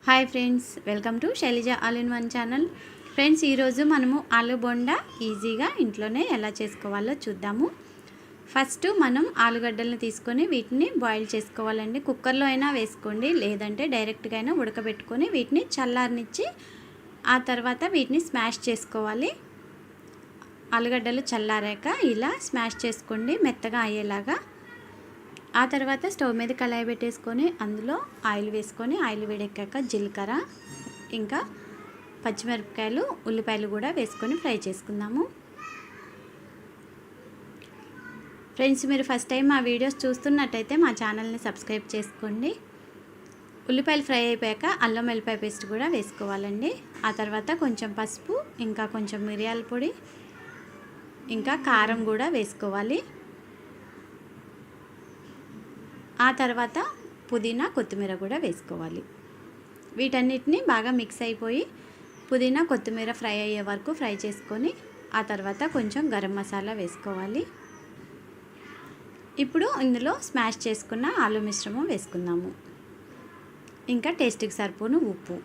Hi friends, welcome to Shailaja all in one channel. Friends, ఈరోజు మనము ఆలు బోండా ఈజీగా ఇంట్లోనే ఎలా చేసుకోవాలో చూద్దాము. ఫస్ట్ మనం ఆలుగడ్డలను తీసుకొని వీటిని బాయిల్ చేసుకోవాలండి. కుక్కర్లో అయినా వేసుకోండి, లేదంటే డైరెక్ట్గా అయినా ఉడకబెట్టుకొని వీటిని చల్లారనిచ్చి ఆ తర్వాత వీటిని స్మాష్ చేసుకోవాలి. ఆలుగడ్డలు చల్లారాక ఇలా స్మాష్ చేసుకోండి మెత్తగా అయ్యేలాగా. ఆ తర్వాత స్టవ్ మీద కళాయి పెట్టేసుకొని అందులో ఆయిల్ వేసుకొని ఆయిల్ వేడెక్కాక జీలకర్ర ఇంకా పచ్చిమిరపకాయలు ఉల్లిపాయలు కూడా వేసుకొని ఫ్రై చేసుకుందాము. ఫ్రెండ్స్, మీరు ఫస్ట్ టైం మా వీడియోస్ చూస్తున్నట్టయితే మా ఛానల్ని సబ్స్క్రైబ్ చేసుకోండి. ఉల్లిపాయలు ఫ్రై అయిపోయాక అల్లం వెల్లిపాయ పేస్ట్ కూడా వేసుకోవాలండి. ఆ తర్వాత కొంచెం పసుపు ఇంకా కొంచెం మిరియాల పొడి ఇంకా కారం కూడా వేసుకోవాలి. ఆ తర్వాత పుదీనా కొత్తిమీర కూడా వేసుకోవాలి. వీటన్నిటిని బాగా మిక్స్ అయిపోయి పుదీనా కొత్తిమీర ఫ్రై అయ్యే వరకు ఫ్రై చేసుకొని ఆ తర్వాత కొంచెం గరం మసాలా వేసుకోవాలి. ఇప్పుడు ఇందులో స్మాష్ చేసుకున్న ఆలు మిశ్రమం వేసుకుందాము. ఇంకా టేస్ట్కి సరిపోను ఉప్పు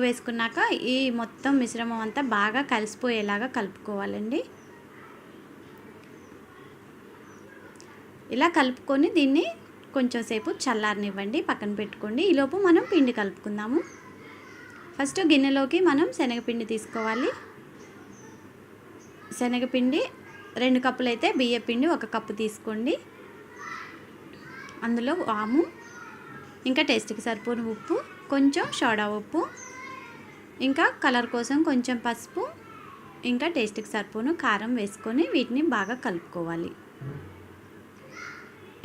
వేసుకున్నాక ఈ మొత్తం మిశ్రమం అంతా బాగా కలిసిపోయేలాగా కలుపుకోవాలండి. ఇలా కలుపుకొని దీన్ని కొంచెం సేపు చల్లారనివ్వండి, పక్కన పెట్టుకోండి. ఈలోపు మనం పిండి కలుపుకుందాము. ఫస్ట్ గిన్నెలోకి మనం శనగపిండి తీసుకోవాలి. శనగపిండి 2 కప్పులు అయితే బియ్యపిండి 1 కప్పు తీసుకోండి. అందులో వాము ఇంకా టేస్ట్కి సరిపోని ఉప్పు, కొంచెం సోడా ఉప్పు, ఇంకా కలర్ కోసం కొంచెం పసుపు, ఇంకా టేస్ట్కి సరిపోను కారం వేసుకొని వీటిని బాగా కలుపుకోవాలి.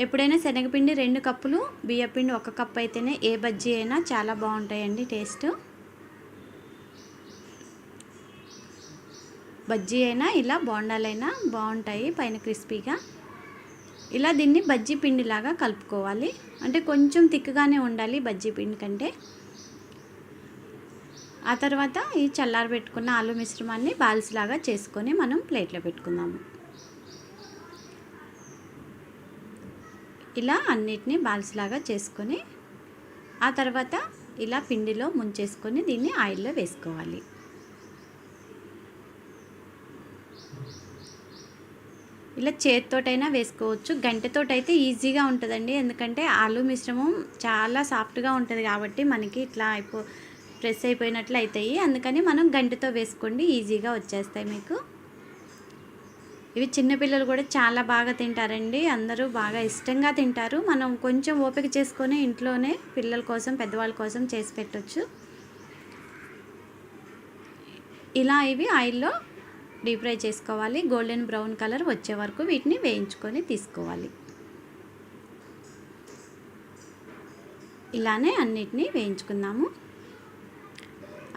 ఎప్పుడైనా శనగపిండి 2 కప్పులు బియ్యపిండి 1 కప్పు అయితేనే ఏ బజ్జీ అయినా చాలా బాగుంటాయండి. టేస్ట్ బజ్జీ అయినా ఇలా బోండాలైనా బాగుంటాయి, పైన క్రిస్పీగా. ఇలా దీన్ని బజ్జీ పిండిలాగా కలుపుకోవాలి. అంటే కొంచెం తిక్కుగానే ఉండాలి బజ్జీ పిండి కంటే. ఆ తర్వాత ఈ చల్లారబెట్టుకున్న ఆలు మిశ్రమాన్ని బాల్స్ లాగా చేసుకొని మనం ప్లేట్లో పెట్టుకుందాము. ఇలా అన్నిటినీ బాల్స్ లాగా చేసుకొని ఆ తర్వాత ఇలా పిండిలో ముంచేసుకొని దీన్ని ఆయిల్లో వేసుకోవాలి. ఇలా చేతితోటైనా వేసుకోవచ్చు, గంటెతోటైతే ఈజీగా ఉంటుందండి. ఎందుకంటే ఆలు మిశ్రమం చాలా సాఫ్ట్గా ఉంటుంది కాబట్టి మనకి ఇట్లా ప్రెస్ అయిపోయినట్లు అవుతాయి. అందుకని మనం గంటెతో వేసుకోండి, ఈజీగా వచ్చేస్తాయి మీకు. ఇవి చిన్నపిల్లలు కూడా చాలా బాగా తింటారండి. అందరూ బాగా ఇష్టంగా తింటారు. మనం కొంచెం ఓపిక చేసుకొని ఇంట్లోనే పిల్లల కోసం పెద్దవాళ్ళ కోసం చేసి పెట్టవచ్చు. ఇలా ఇవి ఆయిల్లో డీప్ ఫ్రై చేసుకోవాలి. గోల్డెన్ బ్రౌన్ కలర్ వచ్చే వరకు వీటిని వేయించుకొని తీసుకోవాలి. ఇలానే అన్నిటినీ వేయించుకుందాము.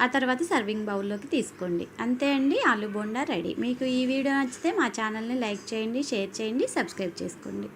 ఆ తర్వాత సర్వింగ్ బౌల్లోకి తీసుకోండి. అంతే అండి, ఆలు బోండా రెడీ. మీకు ఈ వీడియో నచ్చితే మా ఛానల్ని లైక్ చేయండి, షేర్ చేయండి, సబ్స్క్రైబ్ చేసుకోండి.